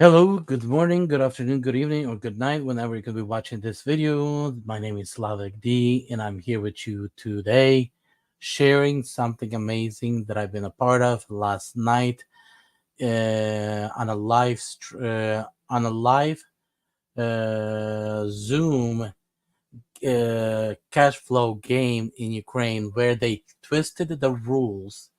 Hello, good morning, good afternoon, good evening, or good night, whenever you could be watching this video. My name is Slavic D, and I'm here with you today, sharing something amazing that I've been a part of last night on a live Zoom cash flow game in Ukraine, where they twisted the rules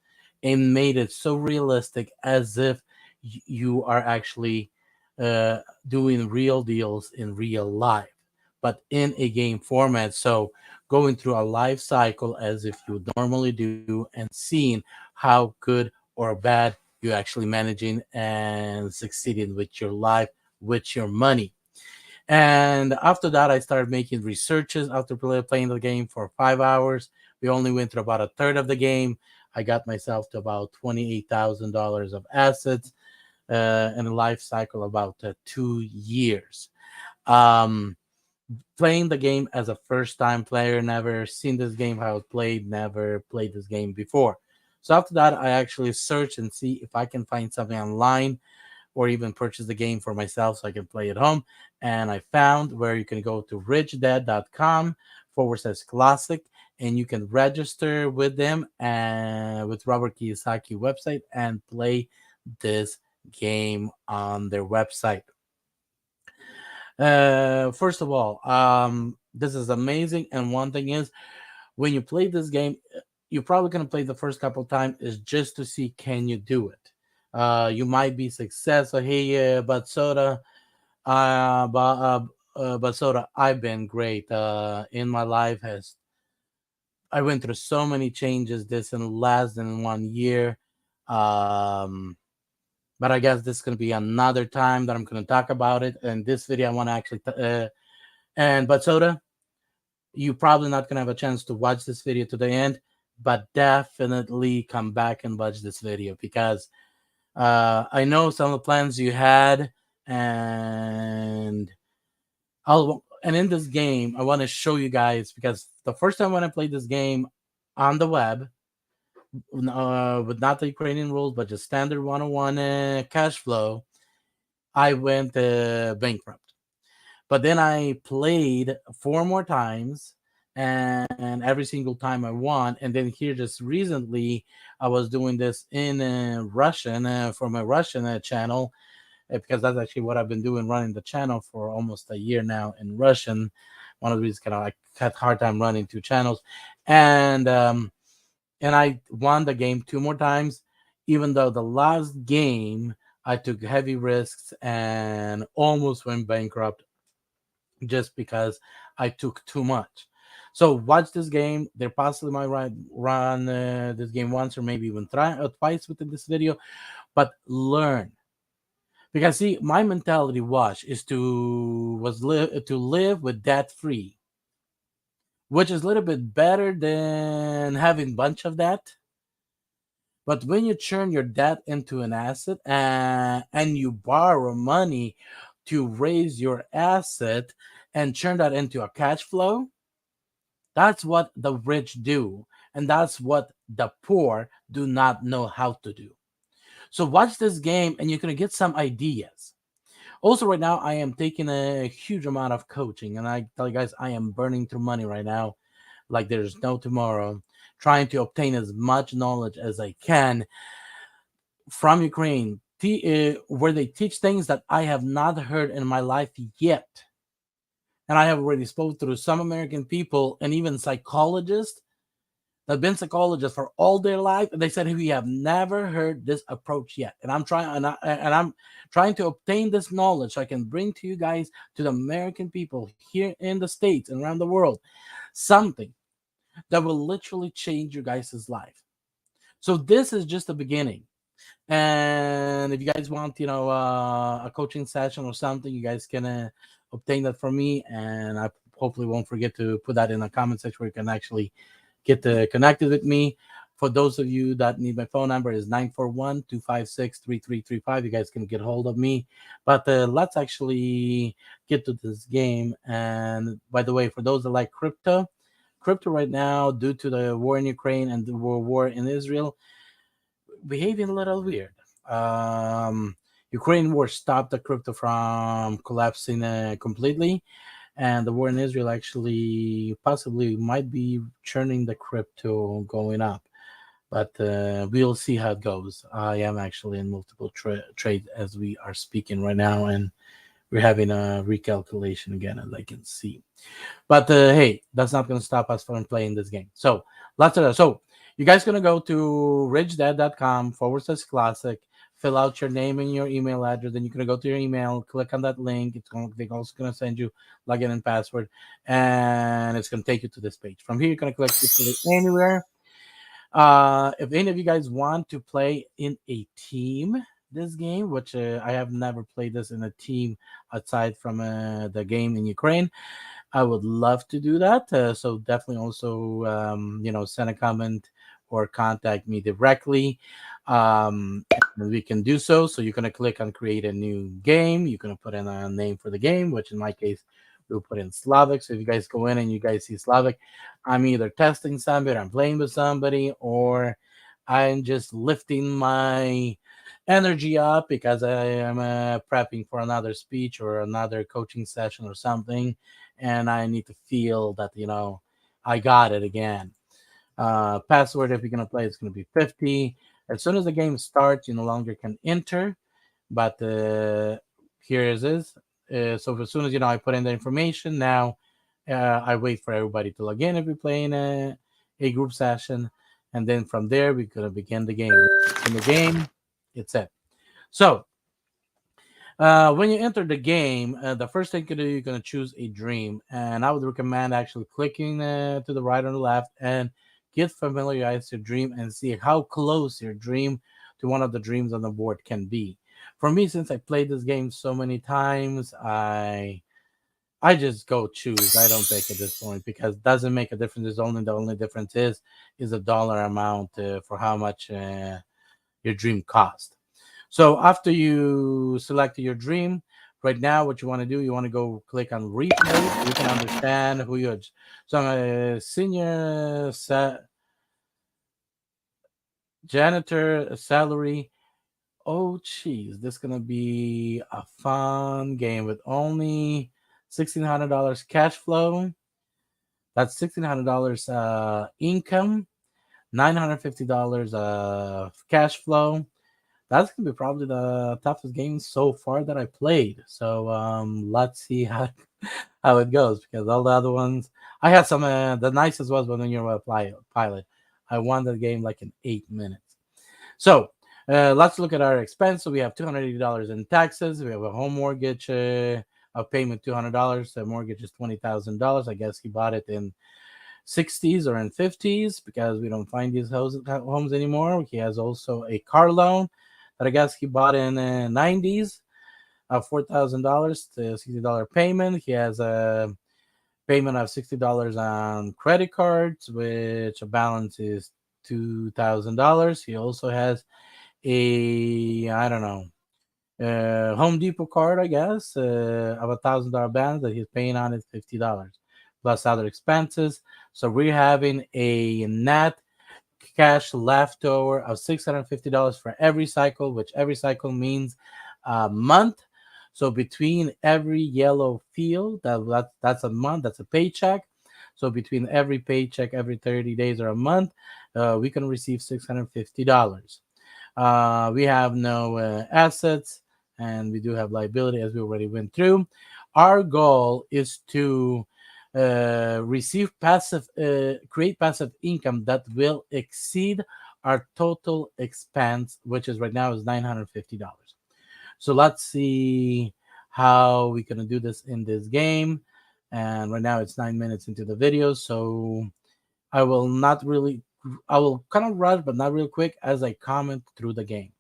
and made it so realistic as if you are actually uh, doing real deals in real life, but in a game format. So going through a life cycle as if you normally do and seeing how good or bad you're actually managing and succeeding with your life, with your money. And after that, I started making researches after playing the game for 5 hours. We only went through about a third of the game. I got myself to about $28,000 of assets in a life cycle of about 2 years. Um, Playing the game as a first time player, never seen this game, how it played, never played this game before. So after that, I actually search and see if I can find something online or even purchase the game for myself so I can play at home. And I found where you can go to richdad.com/classic and you can register with them and with Robert Kiyosaki website and play this game on their website. First of all, this is amazing. And one thing is, when you play this game, you're probably gonna play the first couple times is just to see can you do it. You might be successful. Hey, but soda, I've been great. In my life has I went through so many changes this in less than 1 year. Um, but I guess this is gonna be another time that I'm gonna talk about it. And this video, I want to actually and but soda, you probably not gonna have a chance to watch this video to the end, but definitely come back and watch this video because I know some of the plans you had, and in this game I want to show you guys because the first time when I played this game on the web, with not the Ukrainian rules but just standard 101 cash flow, I went bankrupt. But then I played four more times, and every single time I won. And then here, just recently, I was doing this in Russian for my Russian channel because that's actually what I've been doing, running the channel for almost a year now in Russian. One of the reasons kind of like had a hard time running two channels, and um, and I won the game two more times, even though the last game I took heavy risks and almost went bankrupt just because I took too much. So watch this game. They possibly might run this game once or maybe even twice within this video, but learn because see, my mentality to live with debt free, which is a little bit better than having bunch of debt. But when you turn your debt into an asset and you borrow money to raise your asset and turn that into a cash flow, that's what the rich do. And that's what the poor do not know how to do. So watch this game and you're going to get some ideas. Also, right now, I am taking a huge amount of coaching. And I tell you guys, I am burning through money right now like there's no tomorrow, trying to obtain as much knowledge as I can from Ukraine, where they teach things that I have not heard in my life yet. And I have already spoke through some American people and even psychologists that have been psychologists for all their life. And they said, we have never heard this approach yet. And I'm trying to obtain this knowledge so I can bring to you guys, to the American people here in the States and around the world, something that will literally change your guys' life. So this is just the beginning. And if you guys want, a coaching session or something, you guys can obtain that from me. And I hopefully won't forget to put that in the comment section where you can actually get connected with me. For those of you that need my phone number is 941-256-3335. You guys can get a hold of me. But let's actually get to this game. And by the way, for those that like crypto right now, due to the war in Ukraine and the war in Israel, behaving a little weird. Um, Ukraine war stopped the crypto from collapsing completely, and the war in Israel actually possibly might be churning the crypto going up. But we'll see how it goes. I am actually in multiple trade as we are speaking right now, and we're having a recalculation again, as I can see. But hey, that's not going to stop us from playing this game. So lots of that. So you guys going to go to richdad.com/classic, fill out your name and your email address. Then you're going to go to your email, click on that link. They're also going to send you login and password, and it's going to take you to this page. From here, you're going to click anywhere. If any of you guys want to play in a team this game, which I have never played this in a team aside from the game in Ukraine, I would love to do that. So definitely also, send a comment or contact me directly. And we can do so. So you're going to click on create a new game. You're going to put in a name for the game, which in my case, we'll put in Slavic. So if you guys go in and you guys see Slavic, I'm either testing somebody, I'm playing with somebody, or I'm just lifting my energy up because I am prepping for another speech or another coaching session or something, and I need to feel that I got it again. Password, if you're gonna play, it's gonna be 50. As soon as the game starts, you no longer can enter. But here it is. So as soon as I put in the information, now I wait for everybody to log in if we're playing a group session, and then from there we're gonna begin the game. In the game, it's it. So when you enter the game, the first thing you're going to choose a dream. And I would recommend actually clicking to the right or the left and get familiarized your dream and see how close your dream to one of the dreams on the board can be. For me, since I played this game so many times, I just go choose. I don't pick at this point because it doesn't make a difference. The only difference is a dollar amount for how much your dream cost. So after you select your dream, right now what you want to do, you want to go click on replay so you can understand who you're. So I'm a senior janitor salary. Oh, geez, this is gonna be a fun game with only $1,600 cash flow. That's $1,600 income, $950 cash flow. That's gonna be probably the toughest game so far that I played. So let's see how it goes because all the other ones I had some. The nicest was when you were a pilot. I won the game like in 8 minutes. So let's look at our expense. So we have $280 in taxes. We have a home mortgage of payment $200. The mortgage is $20,000. I guess he bought it in 60s or in 50s because we don't find these homes anymore. He has also a car loan that I guess he bought in 90s of $4,000 to $60 payment. He has a payment of $60 on credit cards, which a balance is $2,000. He also has a I don't know Home Depot card, I guess, of $1,000 balance that he's paying on is $50 plus other expenses. So we're having a net cash leftover of $650 for every cycle, which every cycle means a month. So between every yellow field, that's a month, that's a paycheck. So between every paycheck, every 30 days or a month, we can receive $650. We have no assets, and we do have liability, as we already went through. Our goal is to create passive income that will exceed our total expense, which is right now is $950. So let's see how we're gonna do this in this game. And right now it's 9 minutes into the video, so I will not really, I will kind of rush, but not real quick as I comment through the game.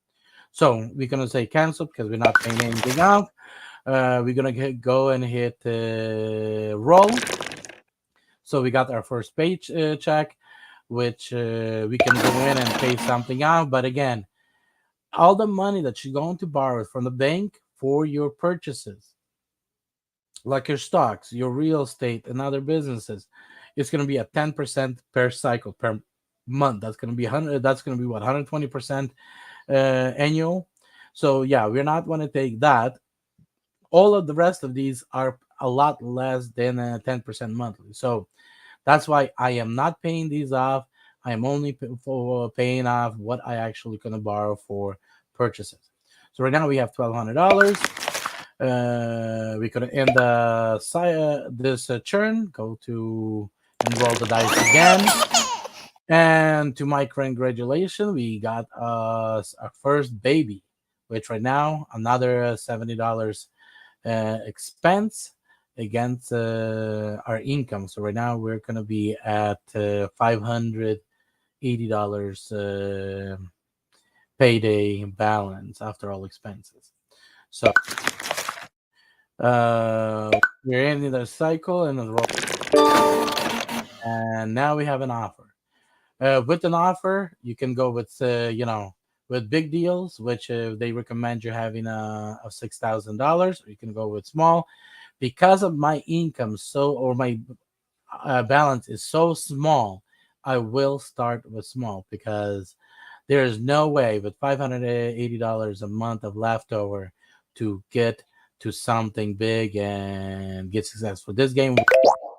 So we're gonna say cancel because we're not paying anything off. We're gonna go and hit roll. So we got our first page check, which we can go in and pay something out. But again, all the money that you're going to borrow from the bank for your purchases, like your stocks, your real estate, and other businesses, it's going to be at 10% per cycle per month. That's going to be 100. That's going to be what 120% annual. So yeah, we're not going to take that. All of the rest of these are a lot less than 10% monthly. So that's why I am not paying these off. I am only for paying off what I actually gonna borrow for purchases. So right now we have $1,200. We could end this churn. Go to and roll the dice again. And to my congratulations, we got our first baby, which right now another $70 expense against our income. So right now we're gonna be at $580 payday balance after all expenses. So we're ending the cycle and the and now we have an offer. With an offer, you can go with with big deals, which they recommend you having a $6,000. Or you can go with small, because of my income or my balance is so small. I will start with small because there is no way with $580 a month of leftover to get to something big and get successful. This game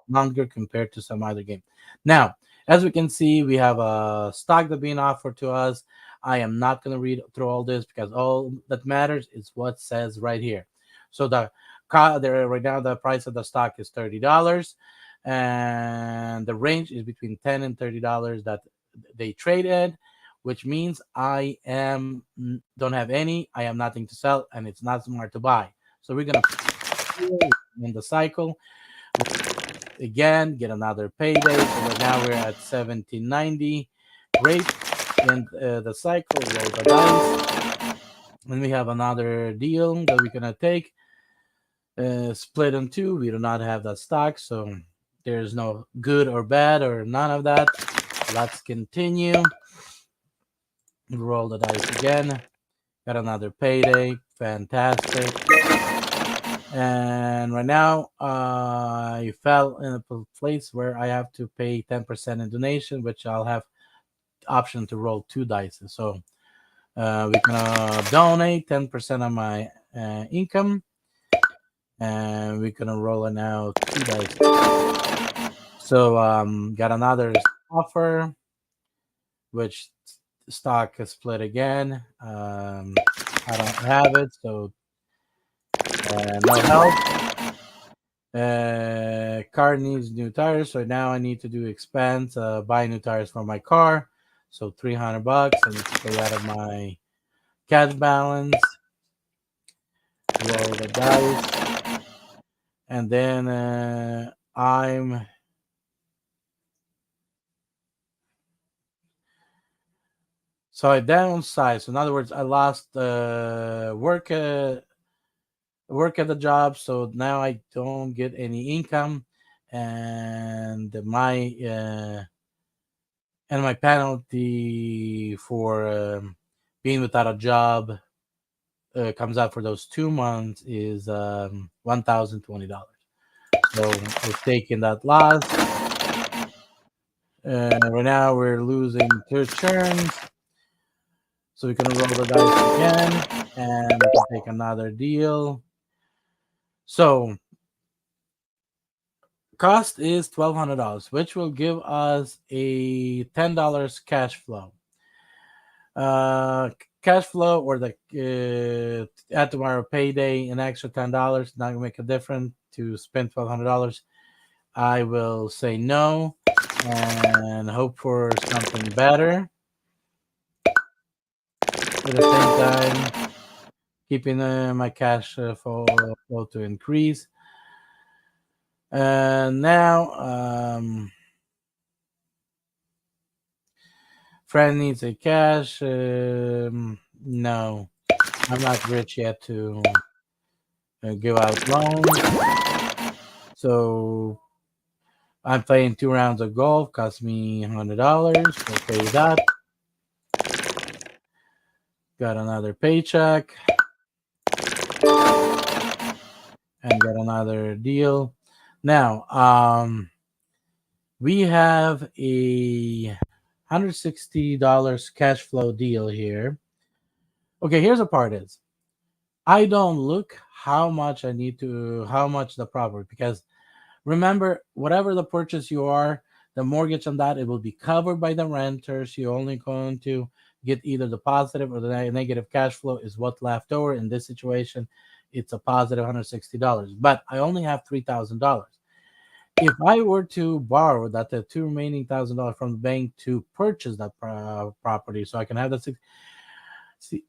longer compared to some other game. Now, as we can see, we have a stock that being offered to us. I am not going to read through all this because all that matters is what says right here. So there right now the price of the stock is $30, and the range is between $10 and $30 that they trade in, which means I am don't have any. I have nothing to sell, and it's not smart to buy. So we're gonna in the cycle again, get another payday. So right now we're at 1790. Great. And the cycle, roll the dice. And we have another deal that we're gonna take. Split on two. We do not have that stock, so there's no good or bad or none of that. Let's continue. Roll the dice again. Got another payday. Fantastic. And right now I fell in a place where I have to pay 10% in donation, which I'll have option to roll two dice. So we're gonna donate 10% of my income, and we're gonna roll it now two dice. So got another offer, which stock is split again. I don't have it, so no help. Car needs new tires, so now I need to do expense, buy new tires for my car. So $300. I need to pay out of my cash balance. Roll the dice, and then I'm so I downsized. So in other words, I lost work at the job, so now I don't get any income, and my penalty for being without a job comes out for those 2 months is $1,020. So we're taking that loss. Right now we're losing two turns, so we can roll the dice again, and we can take another deal. So cost is $1,200, which will give us a $10 cash flow. Cash flow or the at tomorrow payday, an extra $10 not gonna make a difference to spend $1,200. I will say no and hope for something better. At the same time, keeping my cash flow to increase. Now, friend needs a cash. No, I'm not rich yet to give out loans. So I'm playing 2 rounds of golf. Cost me $100. So pay that. Got another paycheck and got another deal. Now, we have a $160 cash flow deal here. Okay, here's the part is I don't look how much I need to, how much the property, because remember, whatever the purchase you are, the mortgage on that, it will be covered by the renters. You're only going to get either the positive or the negative cash flow is what left over. In this situation, it's a positive $160. But I only have $3,000. If I were to borrow that the two remaining $1,000 from the bank to purchase that property, so I can have that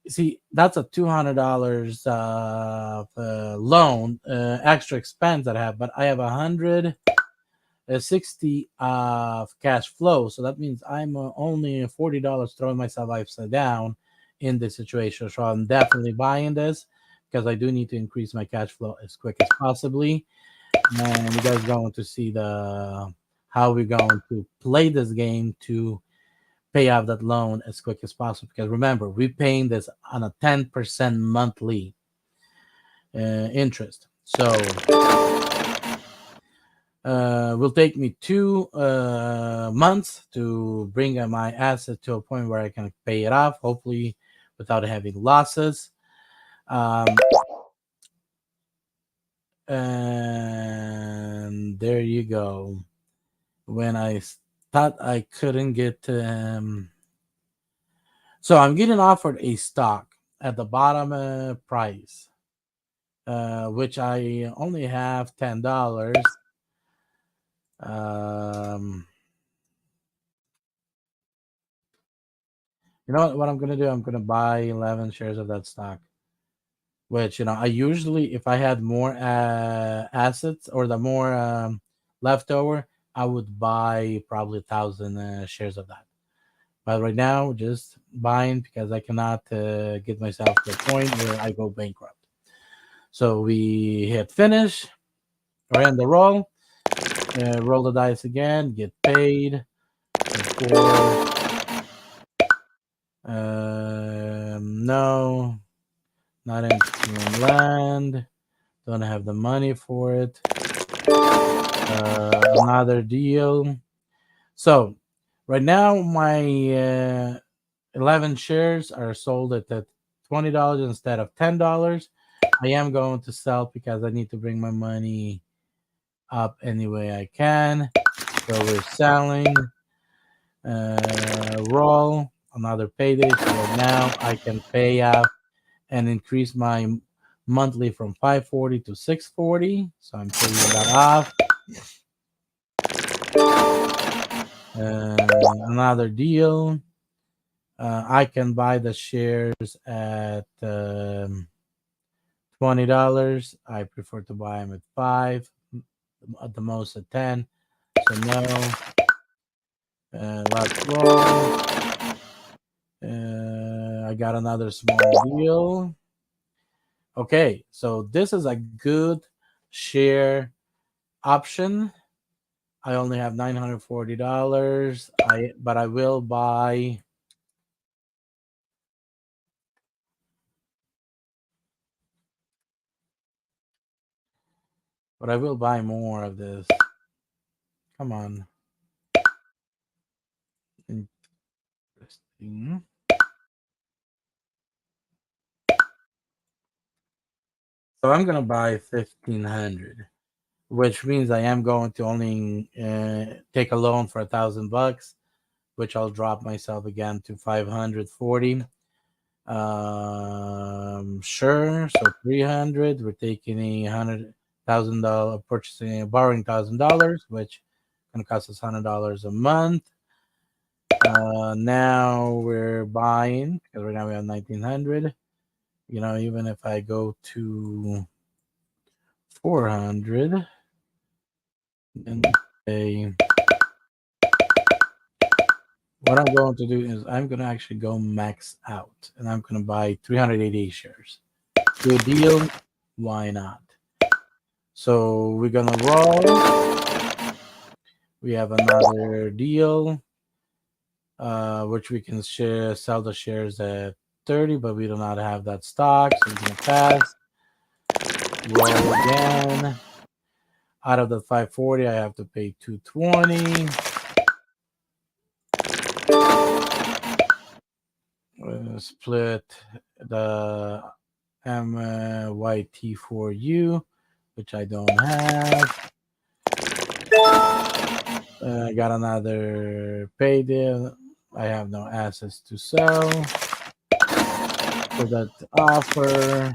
see, that's a $200 loan, extra expense that I have, but I have 160 of cash flow. So that means I'm only $40 throwing myself upside down in this situation. So I'm definitely buying this because I do need to increase my cash flow as quick as possibly. And you guys going to see the how we're going to play this game to pay off that loan as quick as possible. Because remember, we're paying this on a 10% monthly interest. So will take me 2 months to bring my asset to a point where I can pay it off, hopefully without having losses. Um, and there you go. When I thought I couldn't get, so I'm getting offered a stock at the bottom price, which I only have $10. Um, you know what I'm gonna do? I'm gonna buy 11 shares of that stock. Which I usually, if I had more assets or the more leftover, I would buy probably 1,000 shares of that. But right now, just buying because I cannot get myself to a point where I go bankrupt. So we hit finish or end the roll, roll the dice again, get paid. Of course, no, not interested in land. Don't have the money for it. Another deal. So right now, my 11 shares are sold at the $20 instead of $10. I am going to sell because I need to bring my money up any way I can. So we're selling. Roll another payday. So right now I can pay out and increase my monthly from 540 to 640. So I'm paying that off. Another deal. I can buy the shares at $20. I prefer to buy them at 5, at the most at 10. So no. Let's roll. I got another small deal. Okay, so this is a good share option. I only have $940. But I will buy. But I will buy more of this. Come on. Interesting. So I'm gonna buy 1,500, which means I am going to only take a loan for $1,000, which I'll drop myself again to 540. Sure. So 300. We're taking $100,000 purchasing, borrowing $1,000, which gonna cost us $100 a month. Now we're buying because right now we have 1,900. Even if I go to 400 and say, what I'm going to do is I'm going to actually go max out and I'm going to buy 388 shares. Good deal. Why not? So we're going to roll. We have another deal, which we can sell the shares at 30, but we do not have that stock. So we're going to pass. Roll again. Out of the 540, I have to pay 220. Split the MYT4U, which I don't have. I got another pay deal. I have no assets to sell. So that offer.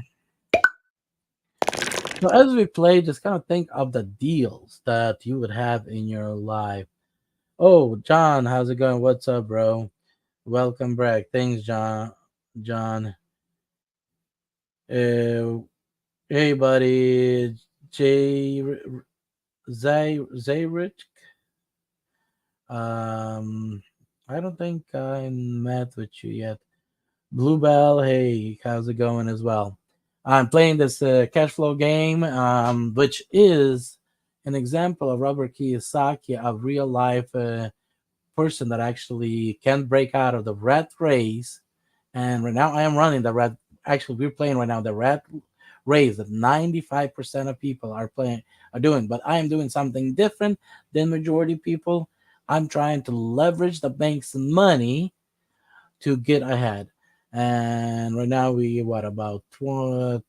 So as we play, just kind of think of the deals that you would have in your life. Oh, John, how's it going? What's up, bro? Welcome back. Thanks, John. John. Uh, hey, buddy. Jay Zayrich. Um, I don't think I met with you yet. Bluebell, hey, how's it going as well? I'm playing this cash flow game, which is an example of Robert Kiyosaki, a real life person that actually can break out of the rat race. And right now, I am running the rat. Actually, we're playing right now the rat race that 95% of people are playing are doing. But I am doing something different than majority people. I'm trying to leverage the bank's money to get ahead. And right now we what about 10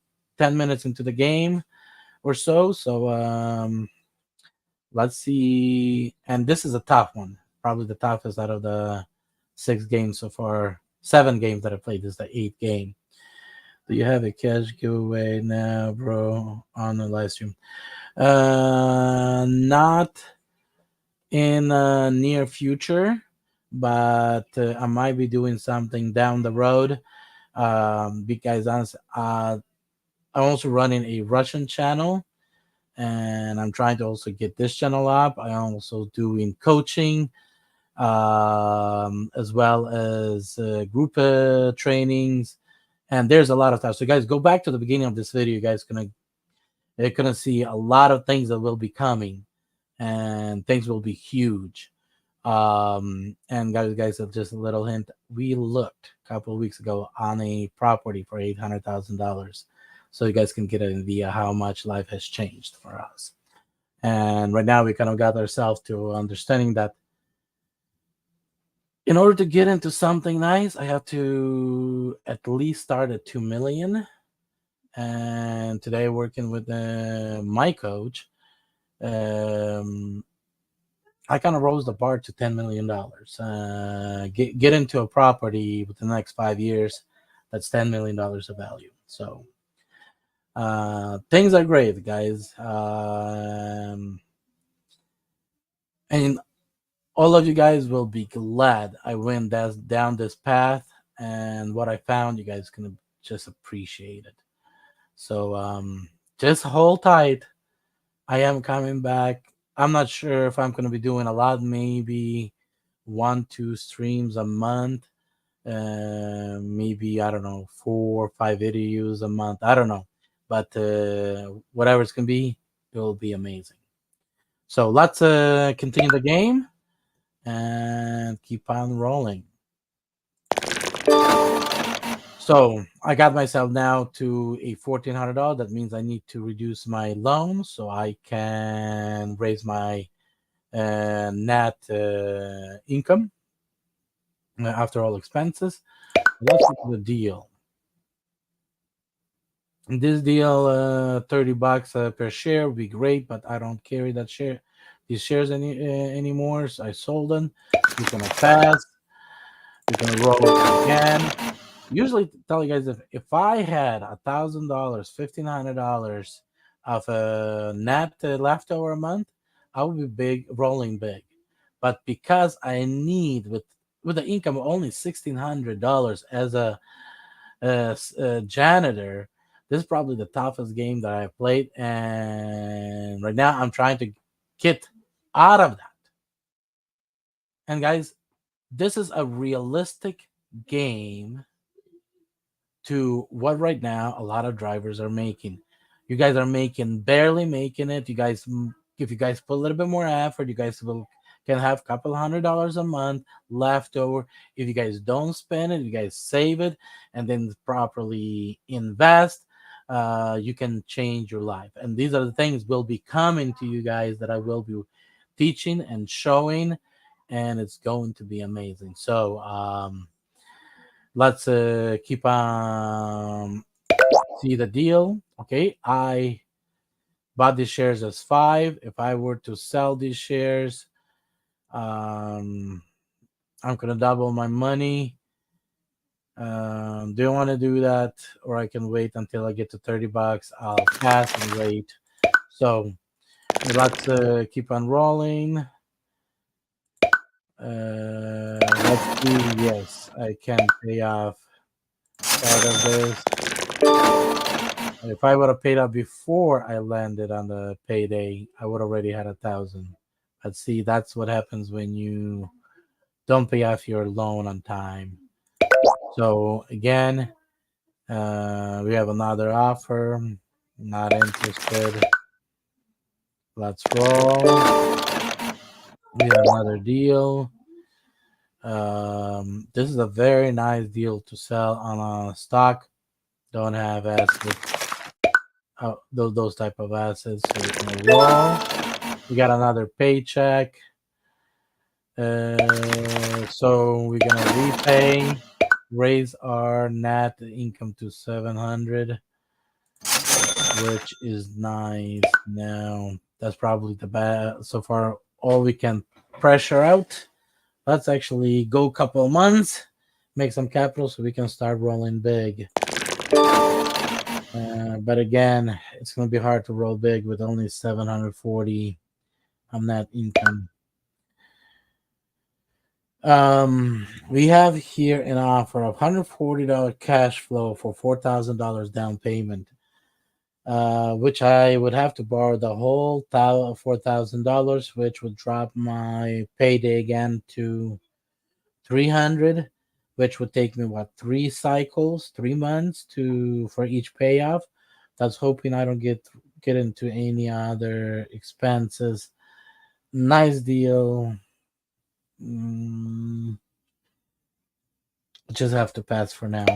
minutes into the game or so. So let's see. And this is a tough one, probably the toughest out of the 6 games so far. 7 games that I played. This is the 8th game. Do you have a cash giveaway now, bro, on the live stream? Not in near future, but I might be doing something down the road. Because I'm also running a Russian channel, and I'm trying to also get this channel up. I'm also doing coaching, as well as group trainings, and there's a lot of stuff. So, guys, go back to the beginning of this video. You guys gonna see a lot of things that will be coming, and things will be huge. And guys, just a little hint. We looked a couple of weeks ago on a property for $800,000, so you guys can get an idea how much life has changed for us. And right now, we kind of got ourselves to understanding that in order to get into something nice, I have to at least start at 2 million. And today, working with my coach, um, I kind of rose the bar to $10 million. Get into a property within the next 5 years, that's $10 million of value. So things are great, guys, and all of you guys will be glad I went down this path, and what I found, you guys can just appreciate it. So just hold tight. I am coming back. I'm not sure if I'm going to be doing a lot, maybe 1, 2 streams a month, maybe I don't know, 4 or 5 videos a month. I don't know, but whatever it's going to be, it will be amazing. So let's continue the game and keep on rolling. So I got myself now to a $1,400. That means I need to reduce my loan so I can raise my net income after all expenses. Let's look at the deal. This deal, $30 per share would be great, but I don't carry these shares anymore. So I sold them. We're gonna pass. We're gonna roll again. Usually tell you guys if I had $1,000, $1,500 of a net leftover a month, I would be rolling big. But because I need with the income of only $1,600 as a janitor, this is probably the toughest game that I've played, and right now I'm trying to get out of that. And guys, this is a realistic game to what right now a lot of drivers are making. You guys are barely making it. You guys, if you guys put a little bit more effort, you guys can have a couple $100 a month left over. If you guys don't spend it, you guys save it and then properly invest. You can change your life. And these are the things will be coming to you guys that I will be teaching and showing, and it's going to be amazing. So let's keep on See the deal? Okay, I bought these shares as 5. If I were to sell these shares, um, I'm gonna double my money. Do you want to do that, or I can wait until I get to $30? I'll pass and wait. So let's keep on rolling. Let's see. Yes, I can pay off part of this. If I would have paid off before I landed on the payday, I would already had 1,000. But see, that's what happens when you don't pay off your loan on time. So again, we have another offer. Not interested. Let's roll. We have another deal. This is a very nice deal to sell on a stock. Don't have assets, those type of assets. So we're gonna roll. We got another paycheck. So we're gonna repay, raise our net income to 700, which is nice. Now that's probably the bad so far. All we can pressure out. Let's actually go a couple of months, make some capital so we can start rolling big. But again, it's going to be hard to roll big with only 740 on net income. We have here an offer of $140 cash flow for $4,000 down payment, which I would have to borrow the whole $4,000, which would drop my payday again to 300, which would take me what, 3 cycles, 3 months to for each payoff. That's hoping I don't get into any other expenses. Nice deal. Mm, just have to pass for now.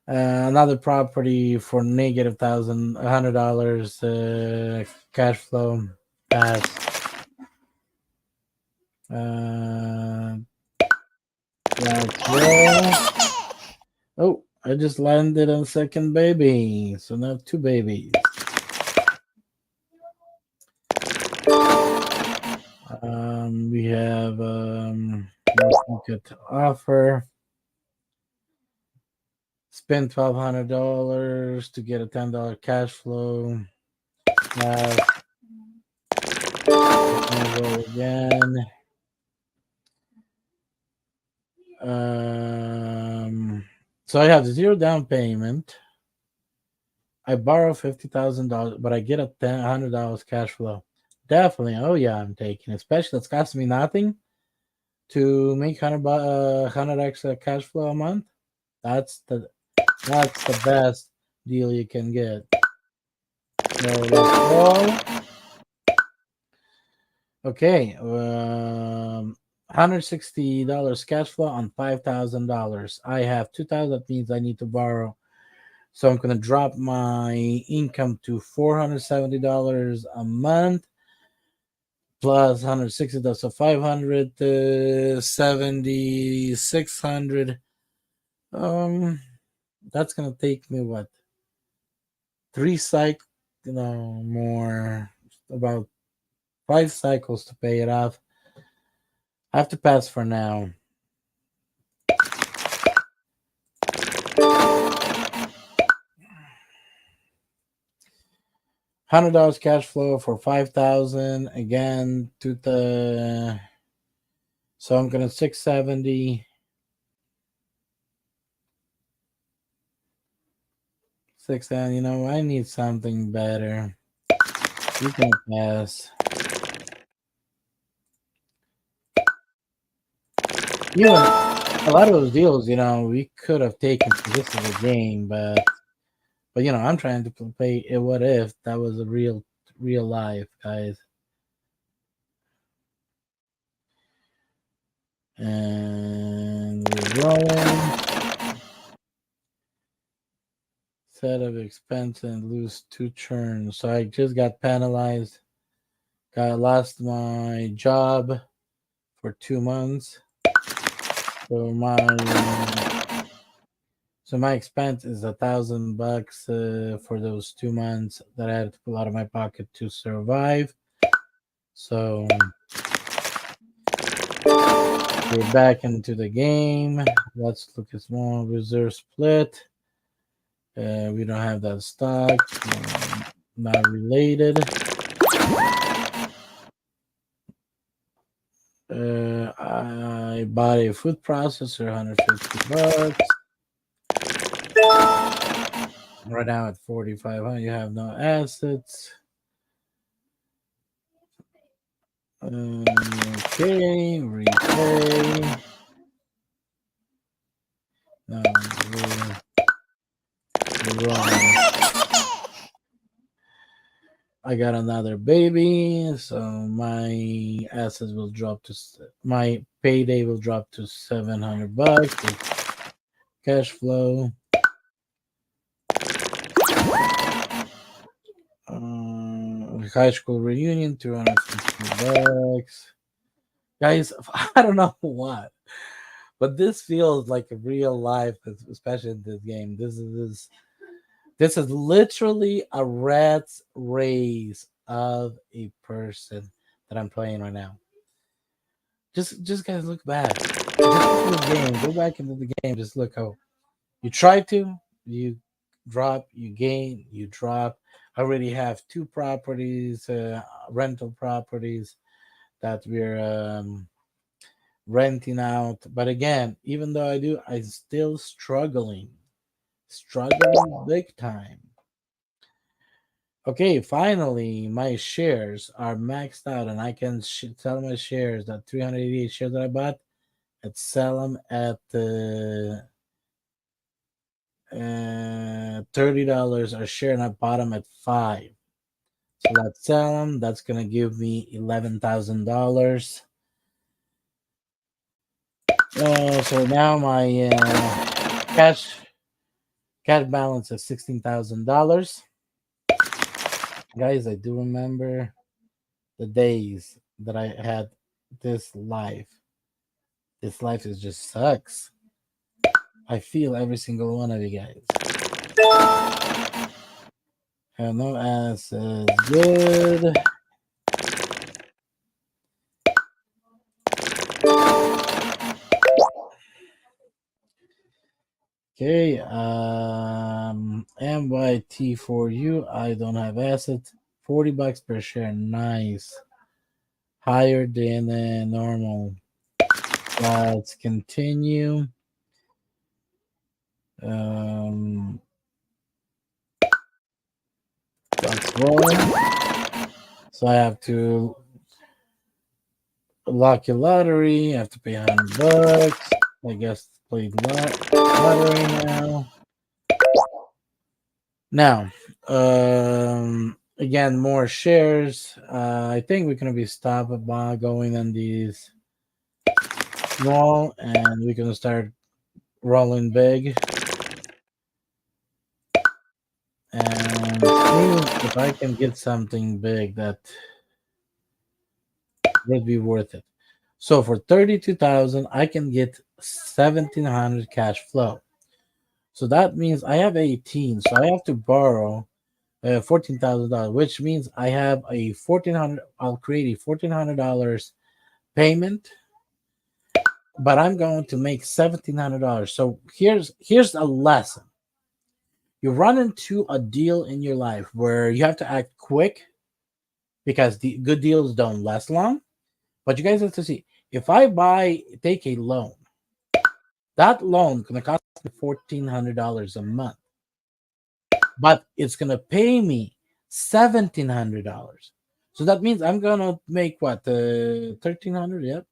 Another property for negative $1,100 cash flow. Pass. Let's roll. Oh, I just landed on second baby. So now 2 babies. We have let's look at offer. Spend $1,200 to get a $10 cash flow. Roll again. So I have 0 down payment. I borrow $50,000, but I get a $100 cash flow. Definitely. Oh yeah, I'm taking. Especially it's costing me nothing to make 100 extra cash flow a month. That's the best deal you can get. So let's roll. Okay, $160 cash flow on $5,000. I have 2,000. That means I need to borrow. So I'm gonna drop my income to $470 a month plus 160. So 500, 70, 600. That's gonna take me what, 3 cycles? More, about 5 cycles to pay it off. I have to pass for now. $100 cash flow for 5,000 again to the. So I'm gonna 670. 670. I need something better. You can pass. A lot of those deals, we could have taken for this as a game, but I'm trying to play a what if that was a real life, guys. And we're rolling. Set of expense and lose 2 churns. So I just got penalized. Lost my job for 2 months. So my expense is $1,000 for those 2 months that I had to pull out of my pocket to survive. So we're back into the game. Let's look at small reserve split. We don't have that stock. Not related. I bought a food processor, $150. Right now at 4,500, you have no assets. Okay, repay. No, we're wrong. I got another baby, so my assets will drop to my payday will drop to $700. Cash flow. High school reunion, $250. Guys, I don't know what, but this feels like a real life, especially in this game. This is literally a rat's race of a person that I'm playing right now. Just guys, look back. Just look at the game. Go back into the game. Just look how you try to, you drop, you gain, you drop. I already have two properties, rental properties that we're renting out. But again, even though I do, I'm still struggling big time. Okay, finally, my shares are maxed out, and I can sell my shares. That 388 shares that I bought, let's sell them at $30 a share, and I bought them at 5. So let's sell them. That's gonna give me $11,000. So now my cash cash balance is $16,000. Guys, I do remember the days that I had this life. This life is just sucks. I feel every single one of you guys. Have no assets. Good. Okay. MYT for you. I don't have assets. $40 per share. Nice. Higher than normal. Let's continue. Um, let's roll. So I have to lucky lottery. I have to pay $100. I guess play lottery now. Now, again, more shares. I think we're gonna be stopped by going on these small, and we're gonna start rolling big, and see if I can get something big that would be worth it. So for 32,000, I can get 1,700 cash flow. So that means I have 18. So I have to borrow $14,000, which means I have a 1,400. I'll create a $1,400 payment, but I'm going to make $1,700. So here's a lesson. You run into a deal in your life where you have to act quick because the good deals don't last long. But you guys have to see, if I take a loan, that loan gonna cost me $1,400 a month, but it's gonna pay me $1,700. So that means I'm gonna make what, 1,300? Yep,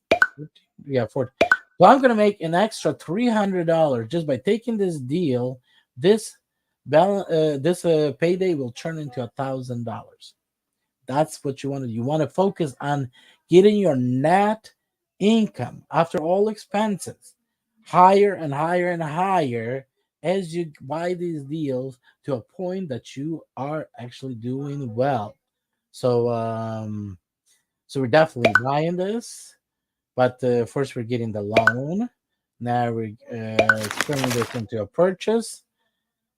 yeah, 40. So I'm gonna make an extra $300 just by taking this deal. This payday will turn into $1,000. That's what you want to do. You want to focus on getting your net income after all expenses higher and higher and higher as you buy these deals to a point that you are actually doing well. So so we're definitely buying this, but first we're getting the loan. Now we're turning this into a purchase.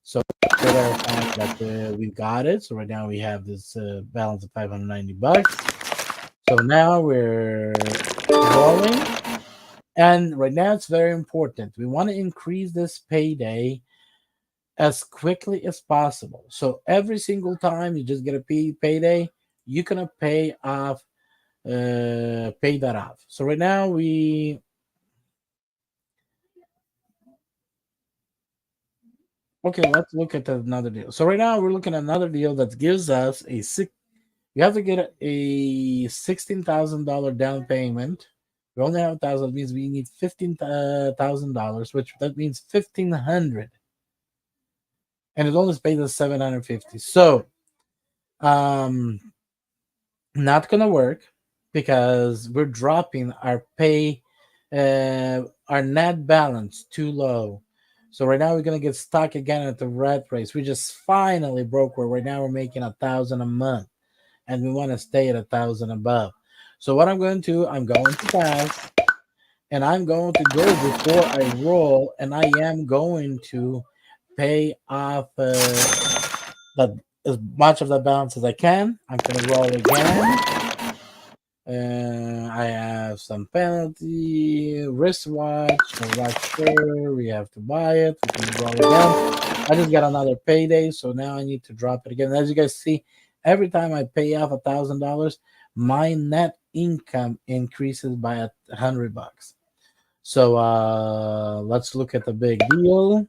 So we're verifying that we got it. So right now we have this balance of 590 bucks. So now we're rolling. And right now it's very important. We want to increase this payday as quickly as possible. So every single time you just get a payday, you're gonna pay that off. So right now we okay. Let's look at another deal. So right now we're looking at another deal that gives us a six. You have to get a $16,000 down payment. We only have 1,000. Means we need $15,000, which that means 1,500, and it only pays us 750. So um not gonna work because we're dropping our net balance too low. So right now we're gonna get stuck again at the rat race. We just finally broke where right now we're making 1,000 a month, and we want to stay at 1,000 above. So what I'm going to, I'm going to pass, and I'm going to go before I roll, and I am going to pay off that as much of the balance as I can. I'm gonna roll again. I have some penalty, wristwatch, no watch sure, we have to buy it, we can roll again. I just got another payday, so now I need to drop it again. As you guys see, every time I pay off $1,000, my net income increases by $100. So let's look at the big deal.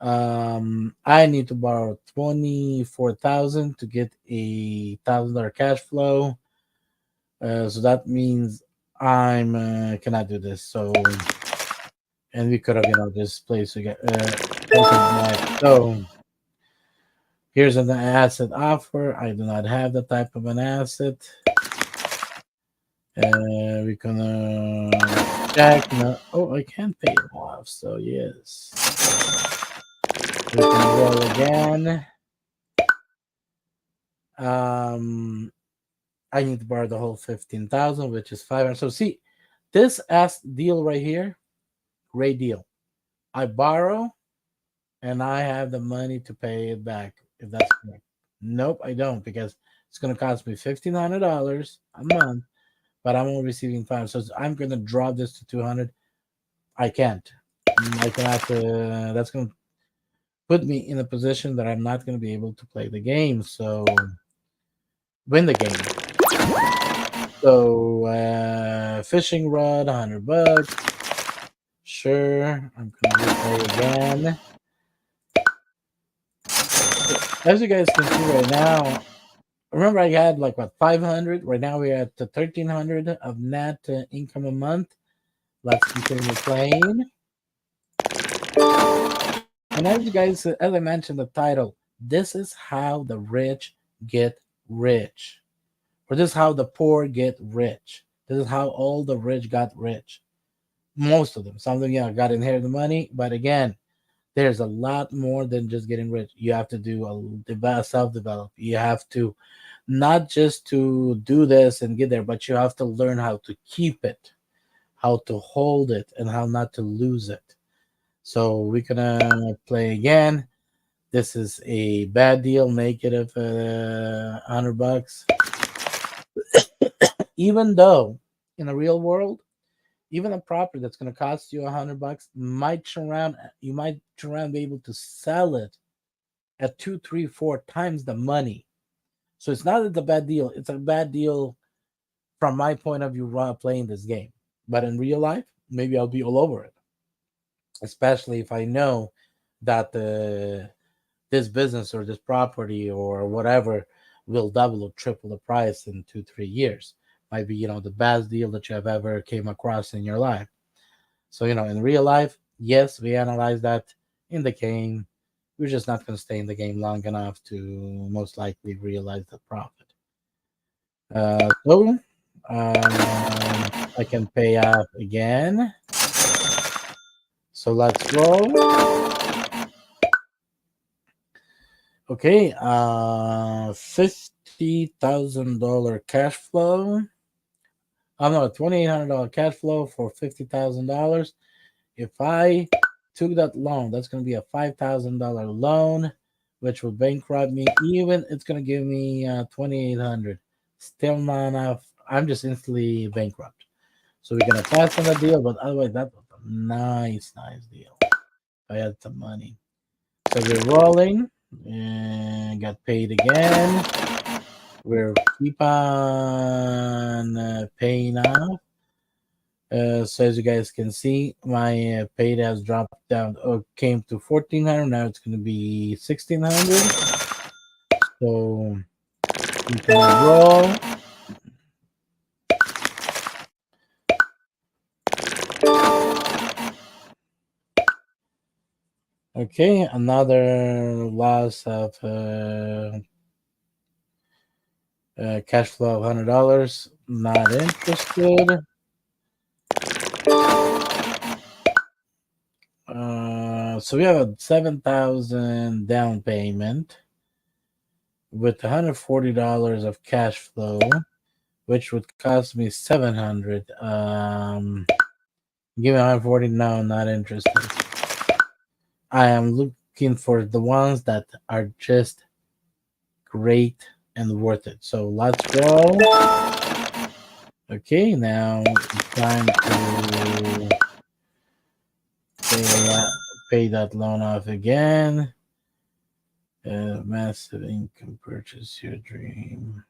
I need to borrow 24,000 to get $1,000 cash flow. So that means I'm cannot do this. So and we could have just placed again. So here's an asset offer. I do not have the type of an asset. We're gonna check. No, oh, I can pay it off. So yes, we can roll again. Um, I need to borrow the whole 15,000, which is 500. So see, this ass deal right here, great deal. I borrow and I have the money to pay it back, if that's correct. Nope, I don't because it's going to cost me $1,500 a month, but I'm only receiving five. So I'm going to drop this to 200. I can't. I cannot. That's going to put me in a position that I'm not going to be able to play the game. So win the game. So fishing rod, $100. Sure, I'm gonna replay again. As you guys can see right now, remember I had like what 500. Right now we're at the 1,300 of net income a month. Let's continue playing. And as you guys, as I mentioned, the title, this is how the rich get rich, or this is how the poor get rich. This is how all the rich got rich. Most of them. Some of them, yeah, got inherited money, but again, there's a lot more than just getting rich. You have to do self develop. You have to not just to do this and get there, but you have to learn how to keep it, how to hold it, and how not to lose it. So we're gonna play again. This is a bad deal, negative $100. Even though in the real world, even a property that's going to cost you $100 might turn around. You might turn around and be able to sell it at two, three, four times the money. So it's not that a bad deal. It's a bad deal from my point of view while playing this game. But in real life, maybe I'll be all over it. Especially if I know that this business or this property or whatever will double or triple the price in 2, 3 years. Might be the best deal that you have ever came across in your life. So in real life, yes, we analyze that. In the game, we're just not going to stay in the game long enough to most likely realize the profit. So I can pay off again. So let's roll. Okay, $50,000 cash flow. I'm not $2,800 cash flow for $50,000. if I took that loan, that's going to be a $5,000 loan, which will bankrupt me. Even it's going to give me 2,800. Still not enough. I'm just instantly bankrupt. So we're going to pass on the deal, but otherwise, that was a nice deal. I had some money. So we're rolling and got paid again. We'll keep on paying off. So as you guys can see, my paid has dropped down. Came to 1,400. Now it's going to be 1,600. So we can roll. Okay, another loss of cash flow of $100. Not interested. So we have a 7,000 down payment with $140 of cash flow, which would cost me 700. Give me 140. No, not interested. I am looking for the ones that are just great and worth it. So let's go. Okay, now it's time to pay that loan off again. Massive income, purchase your dream.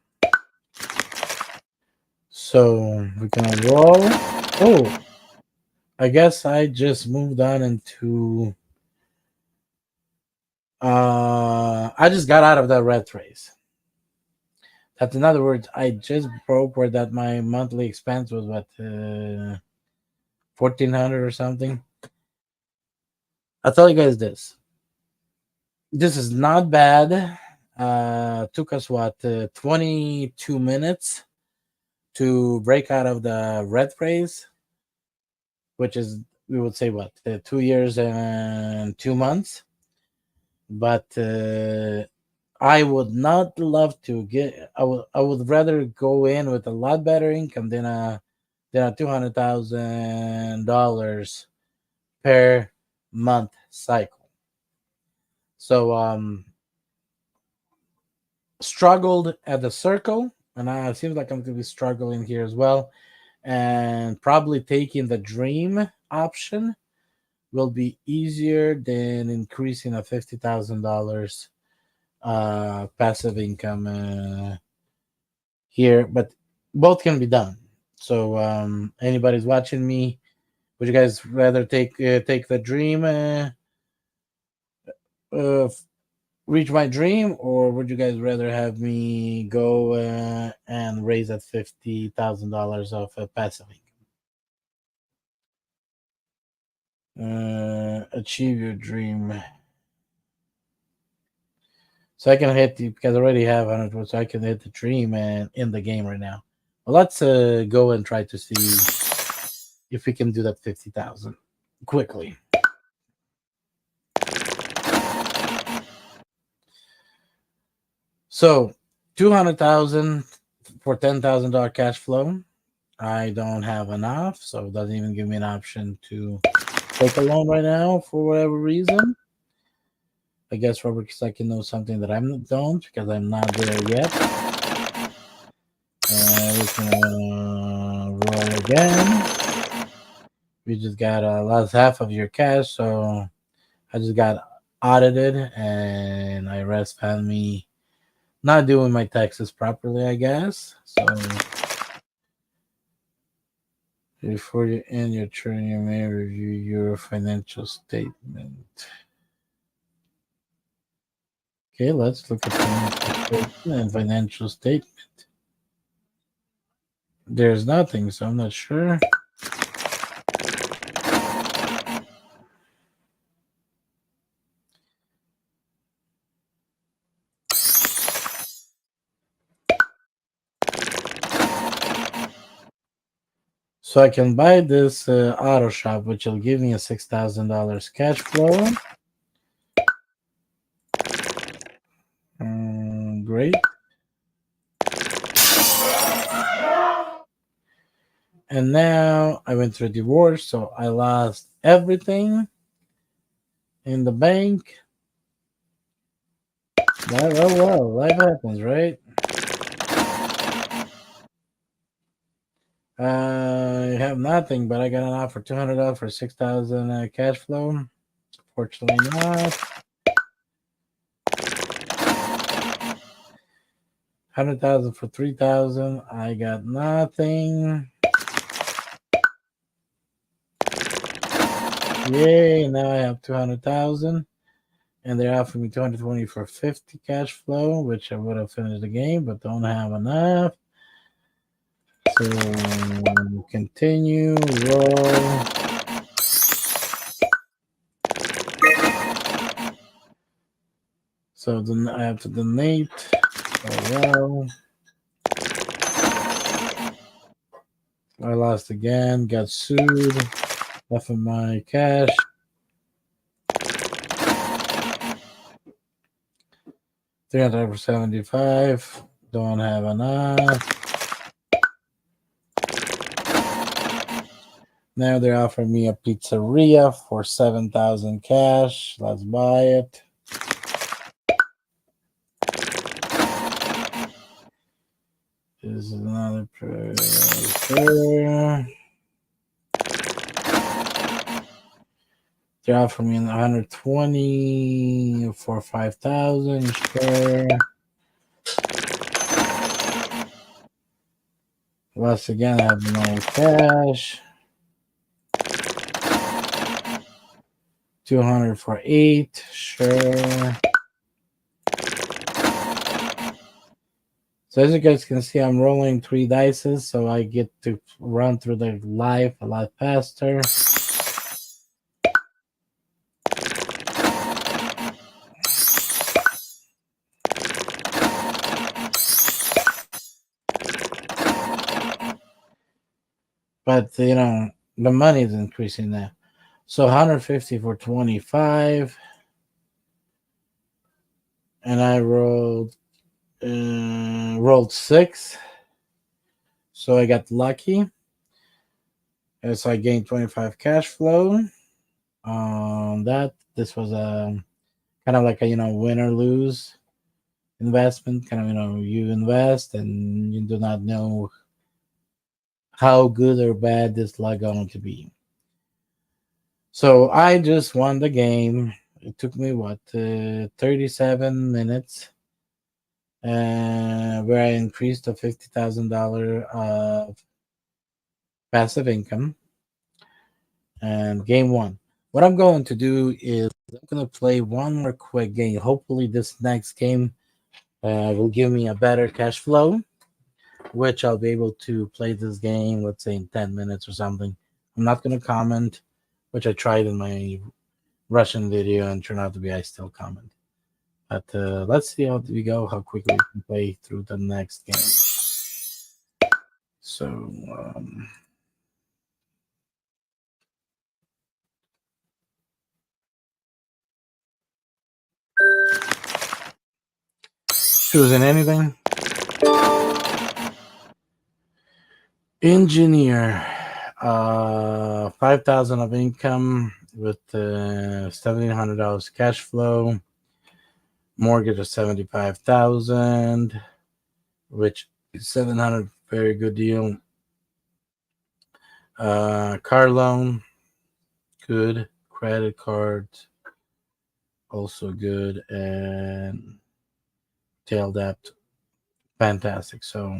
So we're gonna roll. Oh, I guess I just moved on into. I just got out of that rat race. That's in other words, I just broke where that my monthly expense was what 1,400 or something. I'll tell you guys this. This is not bad. Took us what 22 minutes to break out of the red race, which is we would say what 2 years and 2 months. But I would not love to get. I would rather go in with a lot better income than a $200,000 per month cycle. So struggled at the circle, and it seems like I'm going to be struggling here as well. And probably taking the dream option will be easier than increasing a $50,000 passive income here, but both can be done. So anybody's watching me, would you guys rather take the dream, uh, reach my dream, or would you guys rather have me go and raise that $50,000 of passive income? Achieve your dream. So I can hit the because I already have 100, so I can hit the dream and in the game right now. Well, let's go and try to see if we can do that 50,000 quickly. So 200,000 for $10,000 cash flow. I don't have enough, so it doesn't even give me an option to take a loan right now for whatever reason. I guess Robert Kiyosaki knows something that I don't because I'm not there yet. We're gonna roll again. We just got lost half of your cash, so I just got audited, and IRS found me not doing my taxes properly, I guess. So before you end your turn, you may review your financial statement. Okay, let's look at financial statement and financial statement. There's nothing, so I'm not sure. So I can buy this auto shop, which will give me a $6,000 cash flow. Great. And now I went through a divorce, so I lost everything in the bank. That, oh well, life happens, right? I have nothing, but I got an offer $200 for 6,000 cash flow. Fortunately, not. 100,000 for 3,000. I got nothing. Yay! Now I have 200,000, and they're offering me 220 for 50 cash flow, which I would have finished the game, but don't have enough. So continue roll. So then I have to donate. Oh well. I lost again. Got sued. Left of my cash. 300 for 75. Don't have enough. Now they're offering me a pizzeria for 7,000 cash. Let's buy it. This is another prayer. They're offering me 120 for 5,000. Sure. Once again, I have no cash. 200 for 8. Sure. So as you guys can see, I'm rolling 3 dices, so I get to run through the life a lot faster. But you know, the money is increasing now. So 150 for 25, and I rolled 6. So I got lucky. And so I gained 25 cash flow. That this was a kind of like a win or lose investment. Kind of you invest and you do not know how good or bad this luck going to be. So I just won the game. It took me 37 minutes, where I increased to $50,000 of passive income. And game one. What I'm going to do is I'm going to play one more quick game. Hopefully, this next game will give me a better cash flow, which I'll be able to play this game, let's say in 10 minutes or something. I'm not going to comment, which I tried in my Russian video and turned out to be I still comment. But let's see how we go, how quickly we can play through the next game. So, choosing anything. Engineer, 5,000 of income with $1,700 cash flow. Mortgage of 75,000, which is 700. Very good deal. Car loan, good. Credit cards, also good. And tail debt, fantastic. So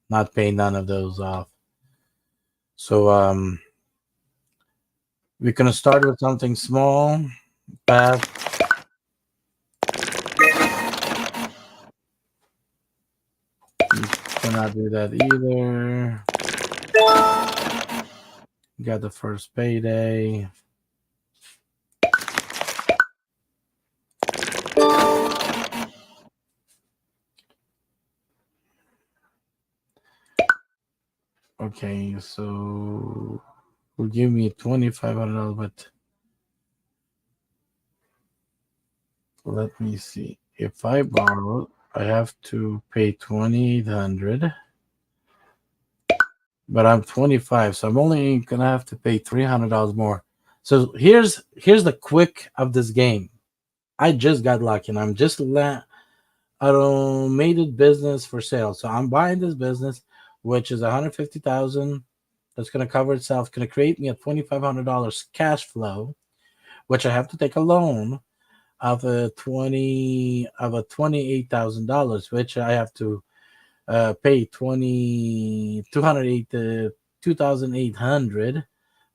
not paying none of those off. So we're gonna start with something small, fast. You cannot do that either. Got the first payday. Okay, so will give me $2,500, but let me see. If I borrow, I have to pay 2,800, but I'm 25, so I'm only gonna have to pay $300 more. So here's the quick of this game. I just got lucky, and I'm just automated business for sale. So I'm buying this business, which is 150,000. That's gonna cover itself. Gonna create me a $2,500 cash flow, which I have to take a loan of a $28,000, which I have to pay 2,800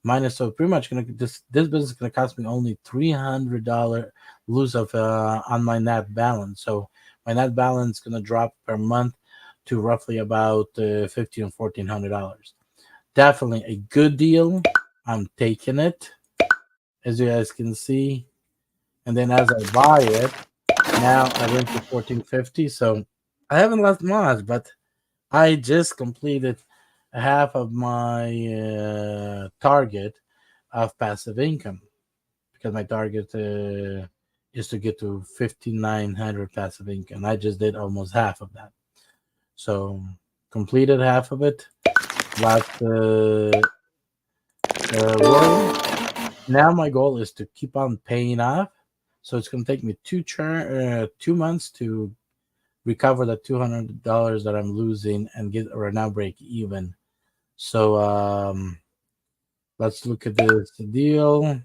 minus. So pretty much gonna this business is gonna cost me only $300 lose of on my net balance. So my net balance is gonna drop per month to roughly about $1,500 or $1,400. Definitely a good deal. I'm taking it, as you guys can see. And then as I buy it, now I went to 1450. So I haven't lost much, but I just completed half of my target of passive income, because my target is to get to 5,900 passive income. I just did almost half of that. So completed half of it. Last roll. Now my goal is to keep on paying off. So it's going to take me 2 months to recover the $200 that I'm losing and get or now break even. So let's look at this deal.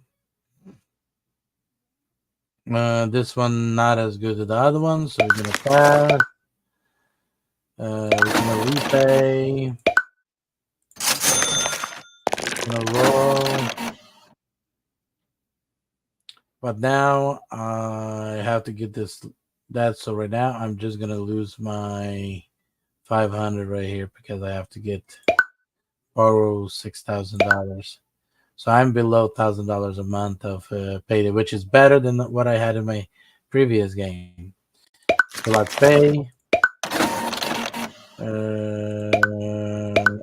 This one not as good as the other one, so we're gonna pass. We're gonna repay. Gonna roll. But now I have to get this that. So right now I'm just gonna lose my 500 right here because I have to borrow $6,000. So I'm below $1,000 a month of payday, which is better than what I had in my previous game. So let's pay.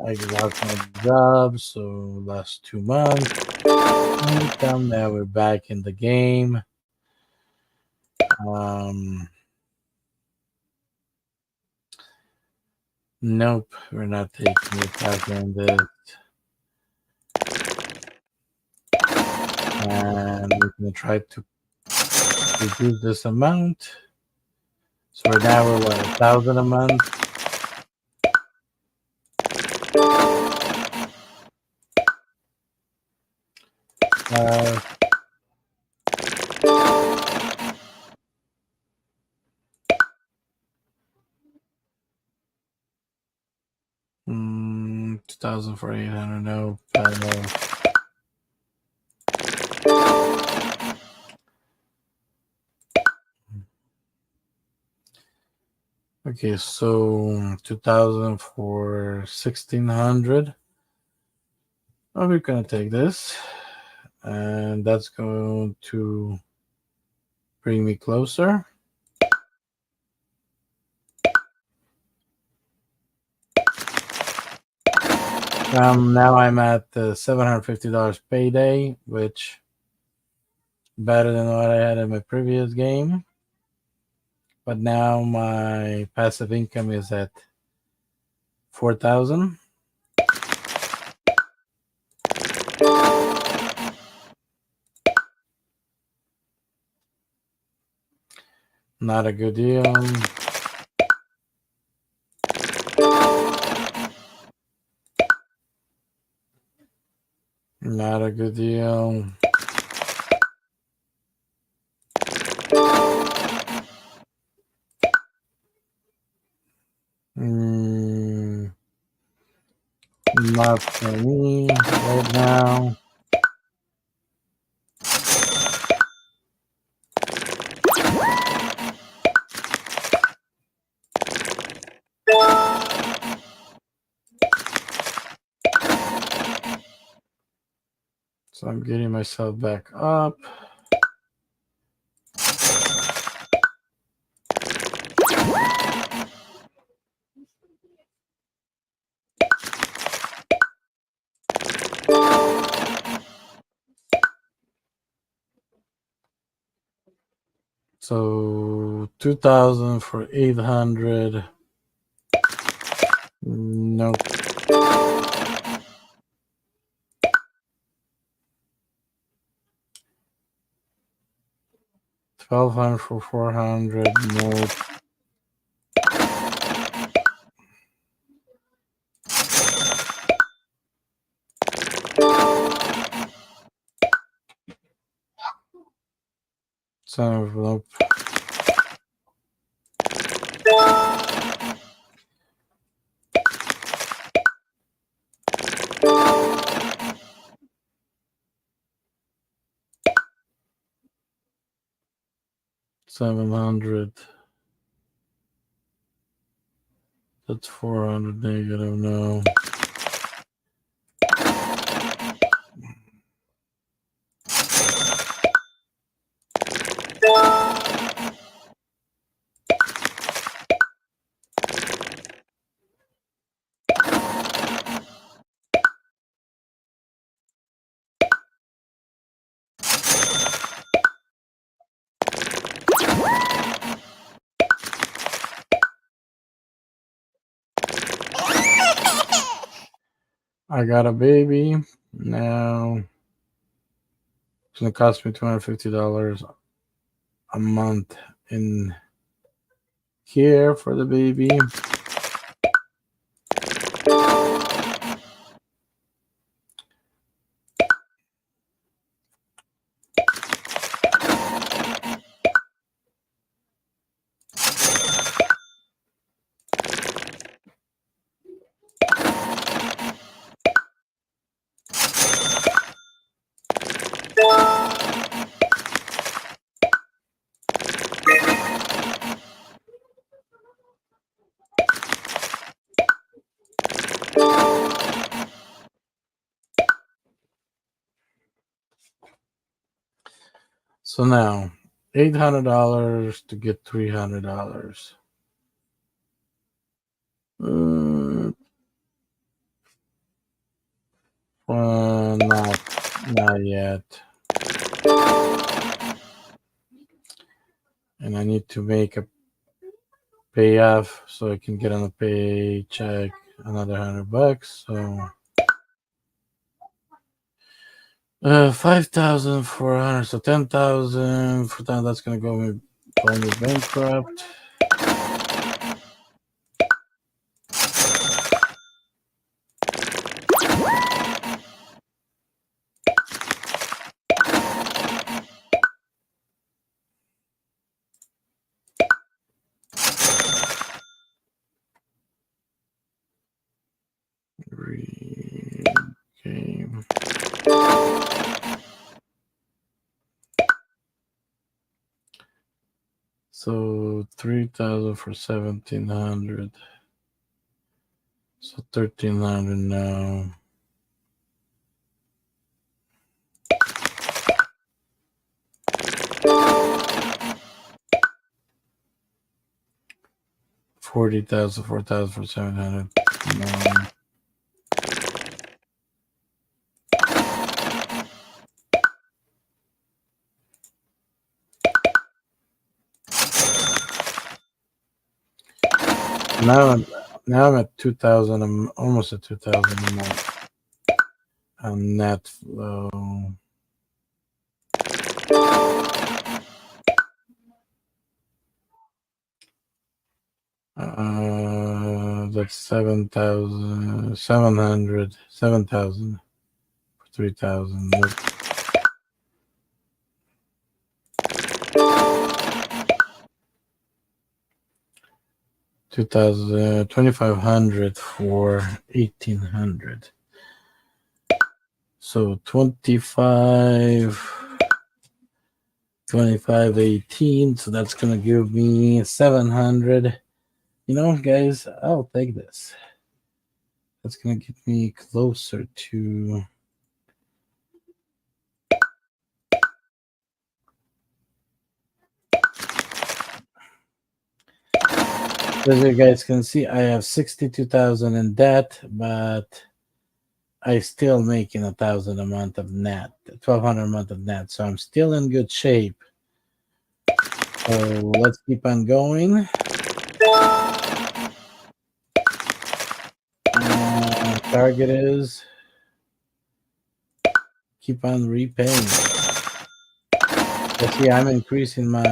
I lost my job, so last 2 months. Income. Now we're back in the game. Um, nope, we're not taking it back in this. And we're gonna try to reduce this amount. So right now we're 1,000 a month. Uh, mm, 2,000 for 800. No. Okay, so 2,000 for 1,600. Oh, we're gonna take this, and that's going to bring me closer. Now I'm at the $750 payday, which better than what I had in my previous game. But now my passive income is at 4,000. Not a good deal. Not a good deal. Not for me right now. So I'm getting myself back up. So 2,000 for 800. Nope. 1200 for 400 more. Envelope. $700. That's 400 negative. No. I got a baby. Now it's gonna cost me $250 a month in care for the baby. So now $800 to get $300. Not yet. And I need to make a payoff so I can get on a paycheck another $100. So 5,400. So 10,000 for that. That's gonna go me bankrupt. Game. So 3,000 for 1,700. So 1,300 now. $40,000, 4,000 for 700. No. Now I'm at 2,000. I'm almost at 2,000 a month on net flow. That's 7,700. 7,000 for 3,000. 2,000, 2,500 for 1,800. So 25, 18. So that's gonna give me 700. You know, guys, I'll take this. That's gonna get me closer to. As you guys can see, I have 62,000 in debt, but I still making 1,000 a month of net, 1,200 a month of net. So I'm still in good shape. So let's keep on going. Target is keep on repaying. See, I'm increasing my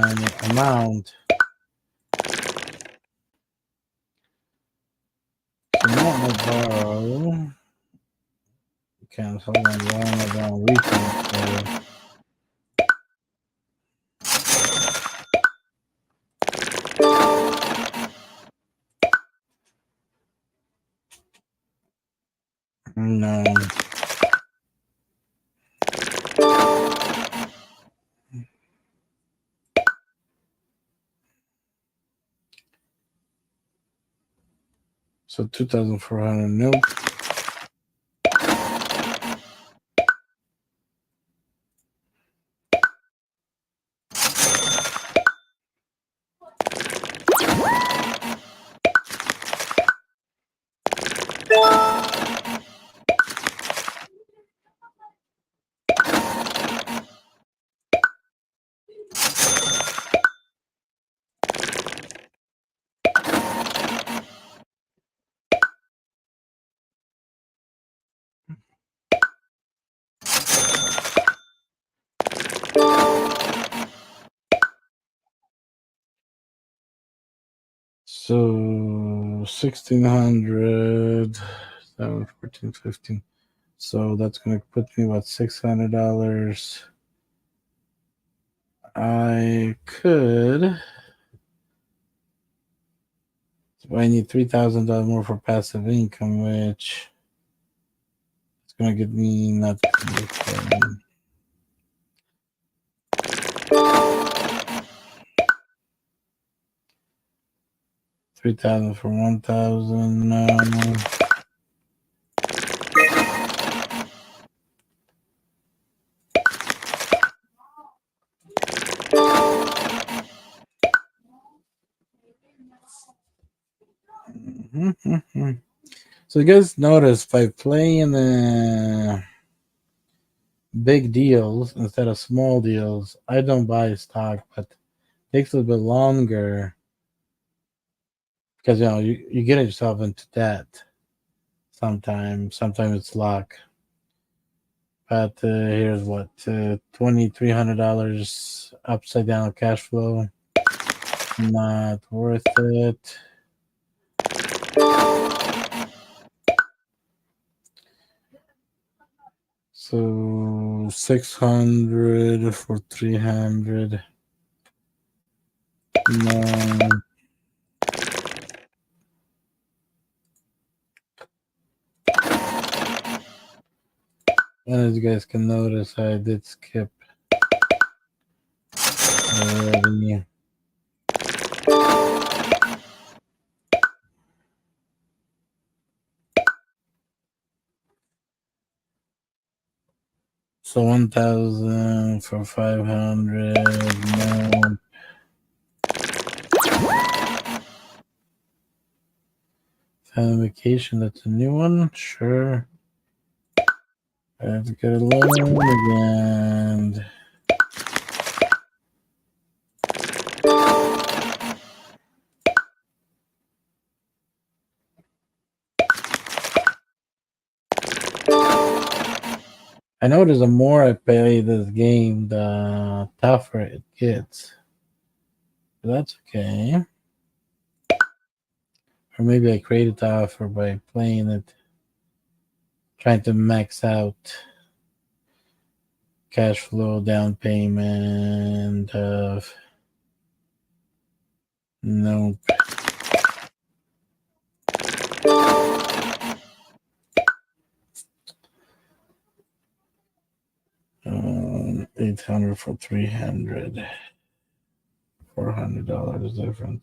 amount. So now I'm gonna borrow. Cancel and one about retransfer. No. So 2,400. Nope. So 1,600, 7, 14, 15. So that's gonna put me about $600. I could. I need $3,000 more for passive income, which is gonna get me not 3,000 for 1,000. No. So you guys notice if I play in the big deals instead of small deals, I don't buy stock, but it takes a little bit longer because you get yourself into debt sometimes. Sometimes it's luck. But here's what $2,300 upside down cash flow. Not worth it. So 600 for 300. No. As you guys can notice, I did skip the 1,000 for 500. No. Family vacation, that's a new one. Sure. I have to get a loan again. I notice the more I play this game, the tougher it gets. But that's okay. Or maybe I create it tougher by playing it, trying to max out cash flow, down payment of nope. 800 for 300. $400 different.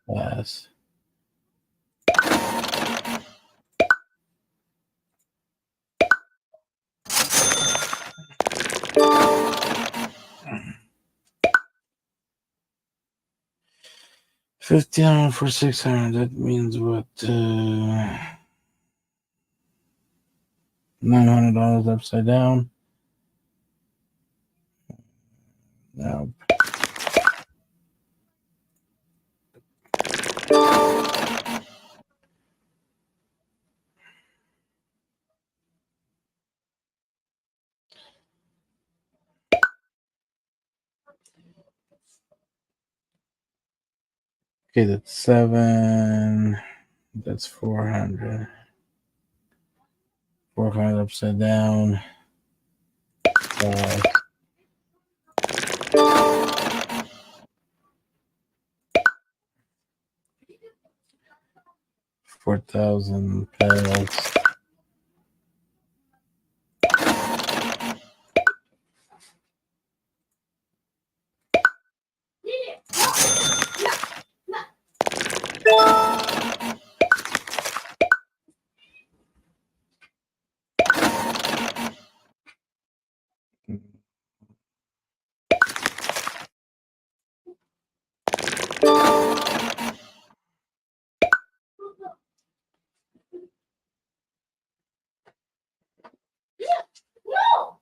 Pass. $1,500 for 600. That means what? $900 upside down. No. Okay, that's 7. That's 400. 400 upside down. 4,000 pellets.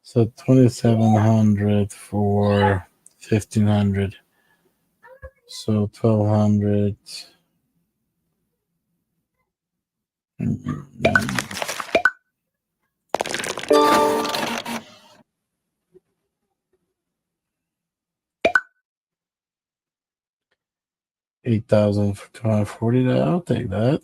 So 2,700 for 1,500. So 1,200. 8,000 for 240. I'll take that.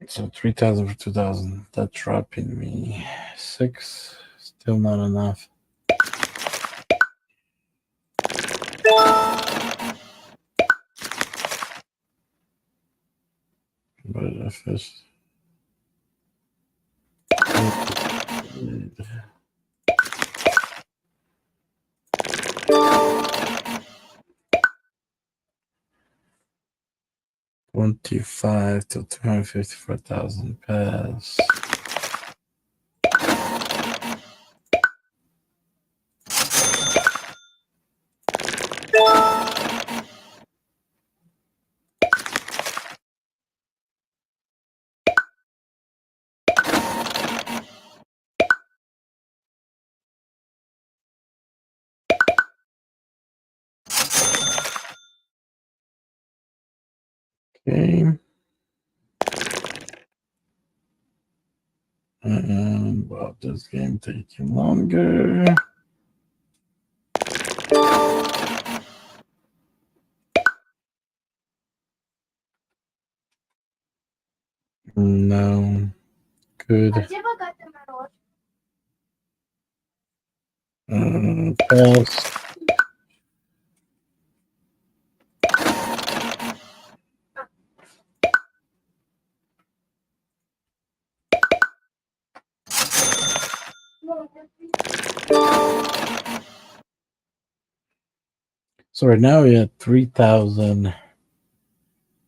So 3,000 for 2,000. That's dropping me 6. Still not enough. But if it's 25 to 254,000 pass. Okay. And well, this game taking longer. No. Good. Pass. So right now we have 3,000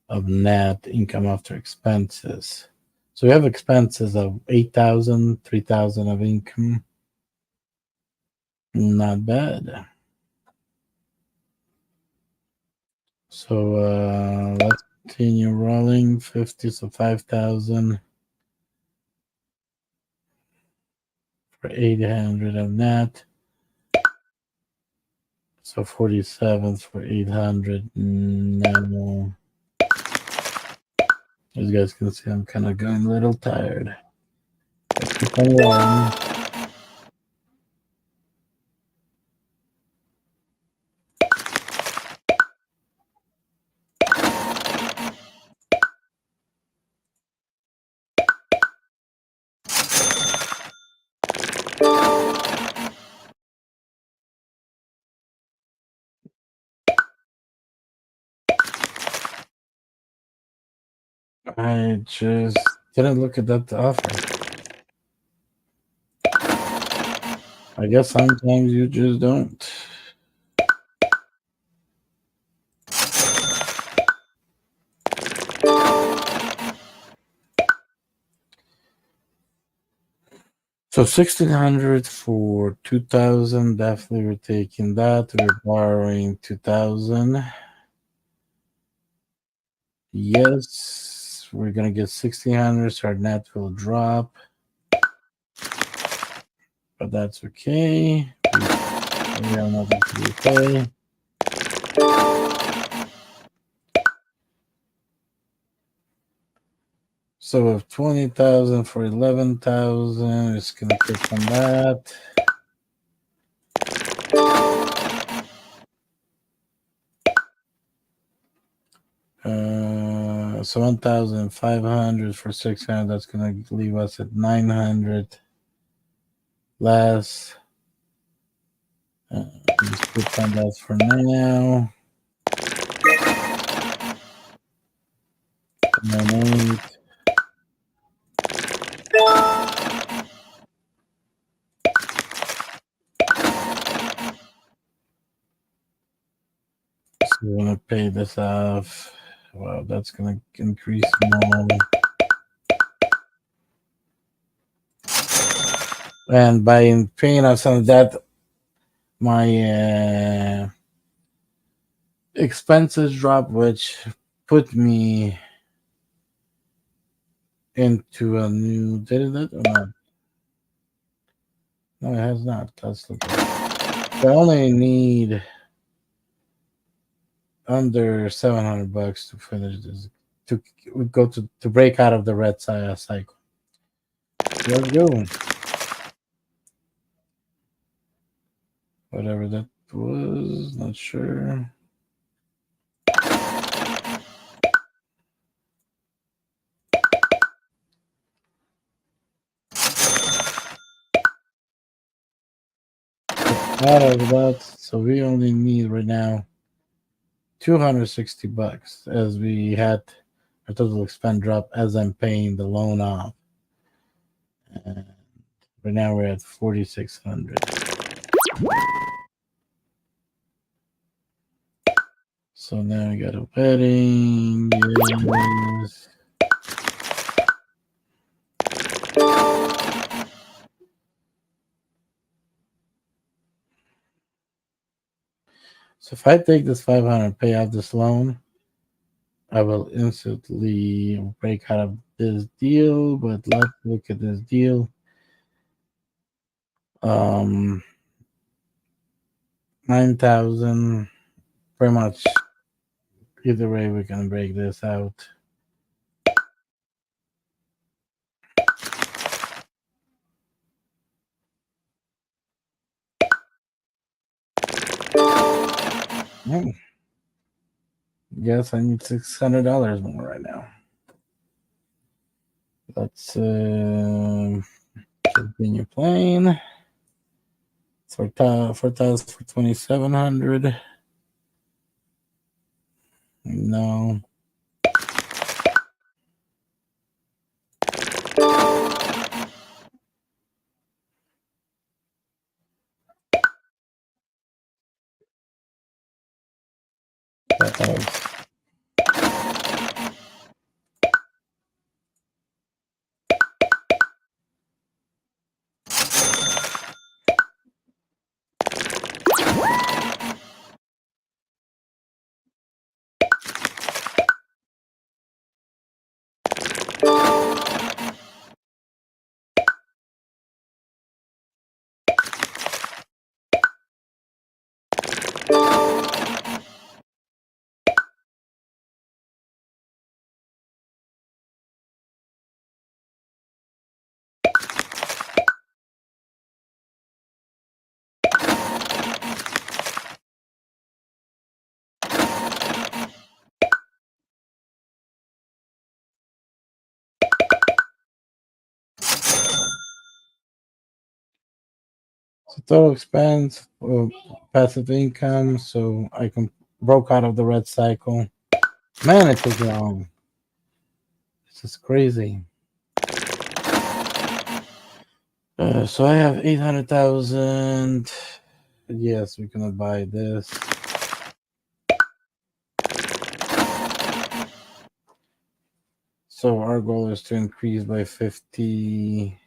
of net income after expenses. So we have expenses of 8,000, 3,000 of income. Not bad. So let's continue rolling. 50, so 5,000 for 800 of net. So 47 for 800. No. As you guys can see, I'm kind of going a little tired. Let's keep on rolling. I just didn't look at that offer. I guess sometimes you just don't. So 1,600 for 2,000. Definitely we're taking that. We're borrowing 2,000. Yes, we're gonna get 1,600, so our net will drop. But that's okay. We have nothing to repay. So we have 20,000 for 11,000. It's gonna click on that. So 1,500 for 600. That's gonna leave us at 900 less. Just click on that for now. 98. So we're gonna pay this off. Wow, that's gonna increase more. And by paying off some of that, my expenses drop, which put me into a new. Did it or not? No, it has not. Let's look at it. I only need under 700 bucks to finish this. To go to break out of the red cycle. Let's go. Whatever that was, not sure. Out of that, so we only need right now 260 bucks as we had our total expense drop as I'm paying the loan off. And right now we're at 4,600. So now we got a wedding. Yes. So if I take this 500, pay off this loan, I will instantly break out of this deal. But let's look at this deal. Um, 9,000. Pretty much either way, we can break this out. Oh, yes, I need $600 more right now. Let's continue playing. 4,000 for 2,700. No. That was so total expense, passive income. So I can broke out of the red cycle. Man, it took long. This is crazy. So I have 800,000. Yes, we can buy this. So our goal is to increase by 50,000.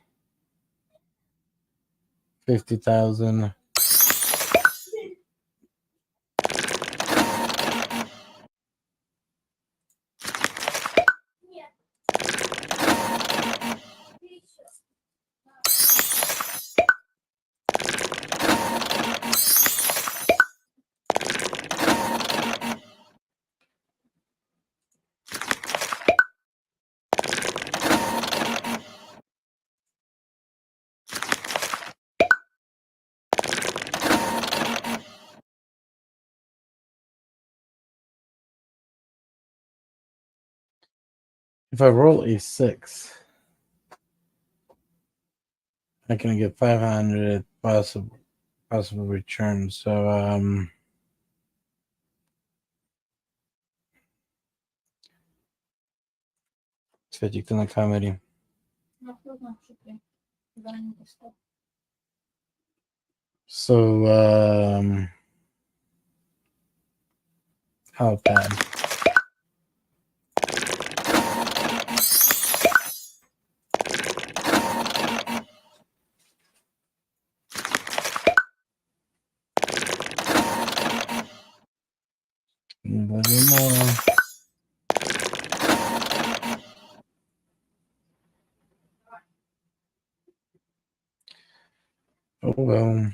If I roll a 6, I can get 500 possible return. So, 50 na comedy. So, how bad? A little more. Oh well.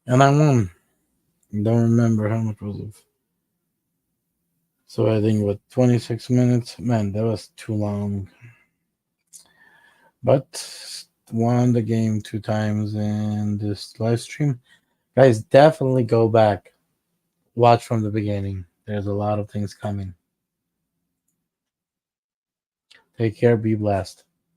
And I won. Don't remember how much was it. So I think what 26 minutes. Man, that was too long. But won the game 2 times in this live stream. Guys, definitely go back. Watch from the beginning. There's a lot of things coming. Take care. Be blessed.